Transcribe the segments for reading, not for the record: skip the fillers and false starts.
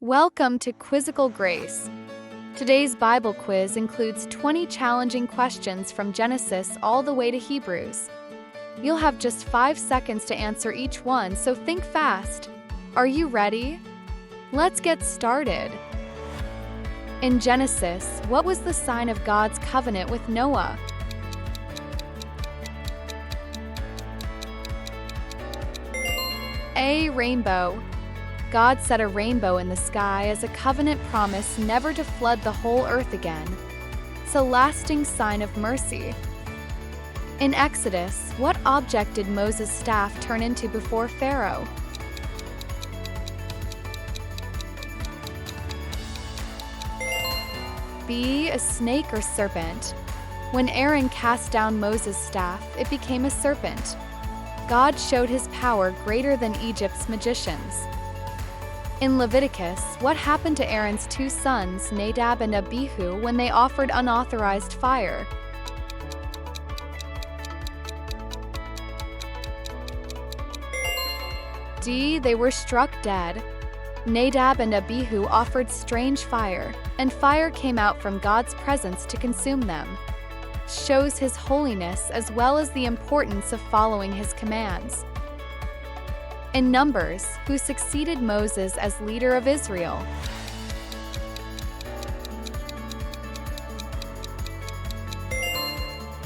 Welcome to Quizzical Grace. Today's Bible quiz includes 20 challenging questions from Genesis all the way to Hebrews. You'll have just 5 seconds to answer each one, so think fast. Are you ready? Let's get started. In Genesis, what was the sign of God's covenant with Noah? A. Rainbow. God set a rainbow in the sky as a covenant promise never to flood the whole earth again. It's a lasting sign of mercy. In Exodus, what object did Moses' staff turn into before Pharaoh? B. A snake or serpent. When Aaron cast down Moses' staff, it became a serpent. God showed his power greater than Egypt's magicians. In Leviticus, what happened to Aaron's 2 sons, Nadab and Abihu, when they offered unauthorized fire? D. They were struck dead. Nadab and Abihu offered strange fire, and fire came out from God's presence to consume them. Shows his holiness as well as the importance of following his commands. In Numbers, who succeeded Moses as leader of Israel?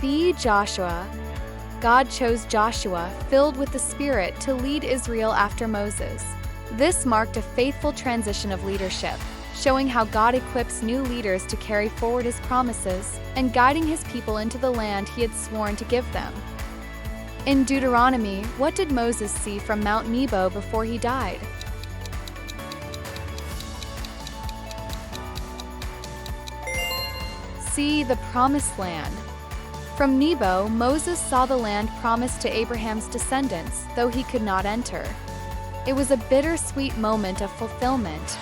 B. Joshua. God chose Joshua, filled with the Spirit, to lead Israel after Moses. This marked a faithful transition of leadership, showing how God equips new leaders to carry forward his promises and guiding his people into the land he had sworn to give them. In Deuteronomy, what did Moses see from Mount Nebo before he died? C. The Promised Land. From Nebo, Moses saw the land promised to Abraham's descendants, though he could not enter. It was a bittersweet moment of fulfillment.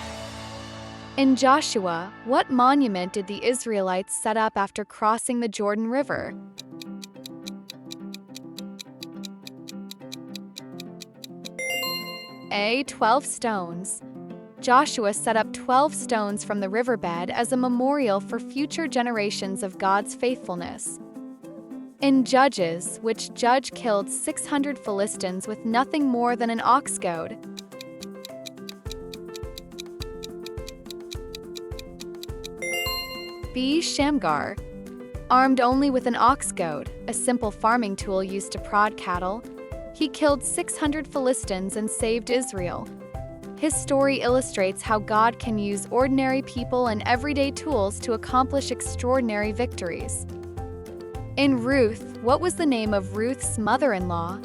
In Joshua, what monument did the Israelites set up after crossing the Jordan River? A. 12 stones. Joshua set up 12 stones from the riverbed as a memorial for future generations of God's faithfulness. In Judges, which judge killed 600 Philistines with nothing more than an ox goad? B. Shamgar. Armed only with an ox goad, a simple farming tool used to prod cattle, he killed 600 Philistines and saved Israel. His story illustrates how God can use ordinary people and everyday tools to accomplish extraordinary victories. In Ruth, what was the name of Ruth's mother-in-law?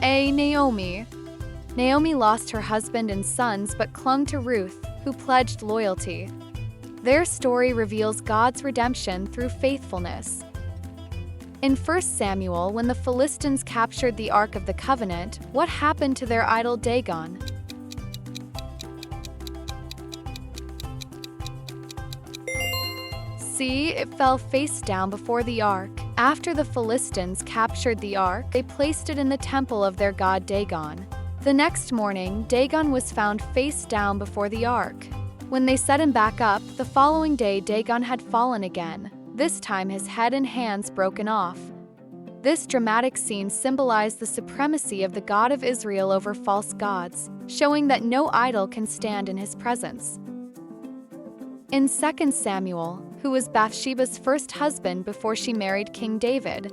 A. Naomi. Naomi lost her husband and sons but clung to Ruth, who pledged loyalty. Their story reveals God's redemption through faithfulness. In 1 Samuel, when the Philistines captured the Ark of the Covenant, what happened to their idol Dagon? C. It fell face down before the Ark. After the Philistines captured the Ark, they placed it in the temple of their god Dagon. The next morning, Dagon was found face down before the Ark. When they set him back up, the following day Dagon had fallen again, this time his head and hands broken off. This dramatic scene symbolized the supremacy of the God of Israel over false gods, showing that no idol can stand in his presence. In 2 Samuel, who was Bathsheba's first husband before she married King David?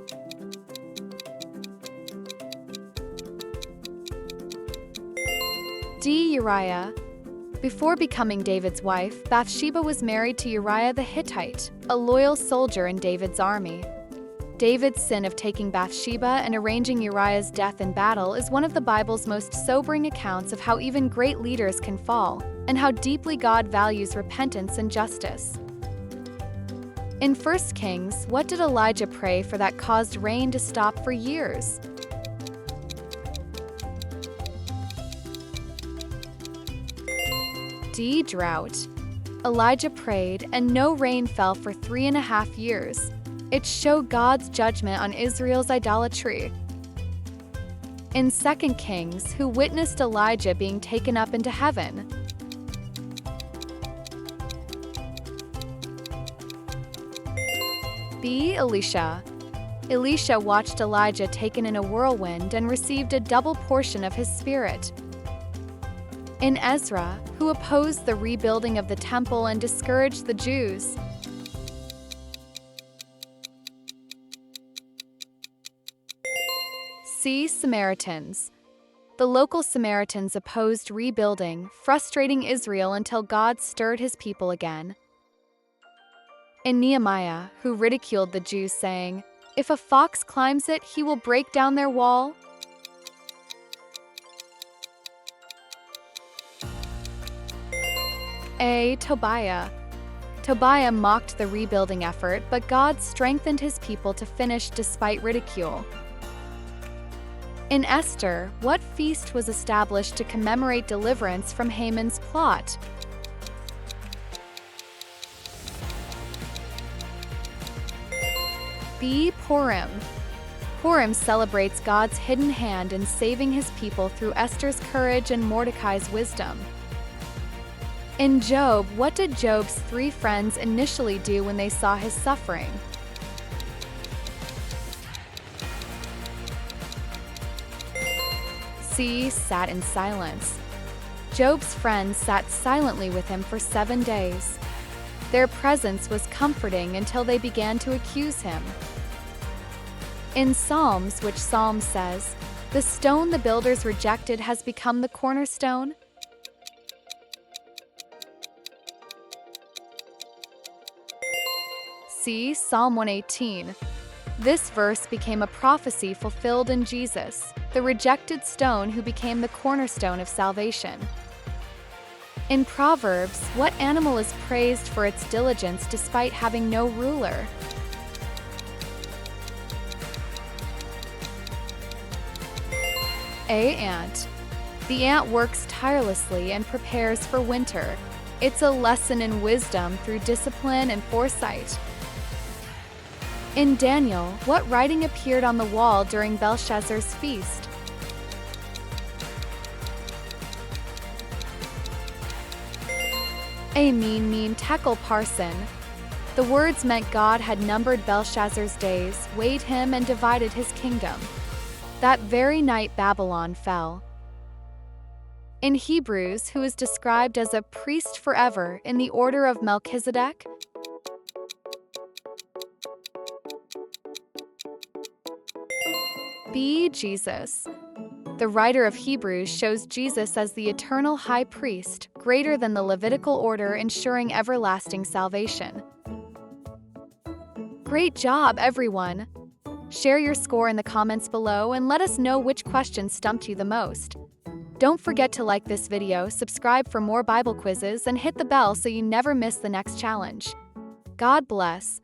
D. Uriah. Before becoming David's wife, Bathsheba was married to Uriah the Hittite, a loyal soldier in David's army. David's sin of taking Bathsheba and arranging Uriah's death in battle is one of the Bible's most sobering accounts of how even great leaders can fall, and how deeply God values repentance and justice. In 1 Kings, what did Elijah pray for that caused rain to stop for years? D. Drought. Elijah prayed, and no rain fell for 3.5 years. It showed God's judgment on Israel's idolatry. In 2 Kings, who witnessed Elijah being taken up into heaven. B. Elisha. Elisha watched Elijah taken in a whirlwind and received a double portion of his spirit. In Ezra, who opposed the rebuilding of the temple and discouraged the Jews. C. Samaritans. The local Samaritans opposed rebuilding, frustrating Israel until God stirred his people again. In Nehemiah, who ridiculed the Jews, saying, "If a fox climbs it, he will break down their wall." A. Tobiah. Tobiah mocked the rebuilding effort, but God strengthened his people to finish despite ridicule. In Esther, what feast was established to commemorate deliverance from Haman's plot? B. Purim. Purim celebrates God's hidden hand in saving his people through Esther's courage and Mordecai's wisdom. In Job, what did Job's 3 friends initially do when they saw his suffering? C. Sat in silence. Job's friends sat silently with him for 7 days. Their presence was comforting until they began to accuse him. In Psalms, which psalm says, "The stone the builders rejected has become the cornerstone"? C. Psalm 118. This verse became a prophecy fulfilled in Jesus, the rejected stone who became the cornerstone of salvation. In Proverbs, what animal is praised for its diligence despite having no ruler? A. Ant. The ant works tirelessly and prepares for winter. It's a lesson in wisdom through discipline and foresight. In Daniel, what writing appeared on the wall during Belshazzar's feast? A. Mean tekel parson. The words meant God had numbered Belshazzar's days, weighed him, and divided his kingdom. That very night Babylon fell. In Hebrews, who is described as a priest forever in the order of Melchizedek? B. Jesus. The writer of Hebrews shows Jesus as the eternal high priest, greater than the Levitical order, ensuring everlasting salvation. Great job, everyone! Share your score in the comments below and let us know which question stumped you the most. Don't forget to like this video, subscribe for more Bible quizzes, and hit the bell so you never miss the next challenge. God bless.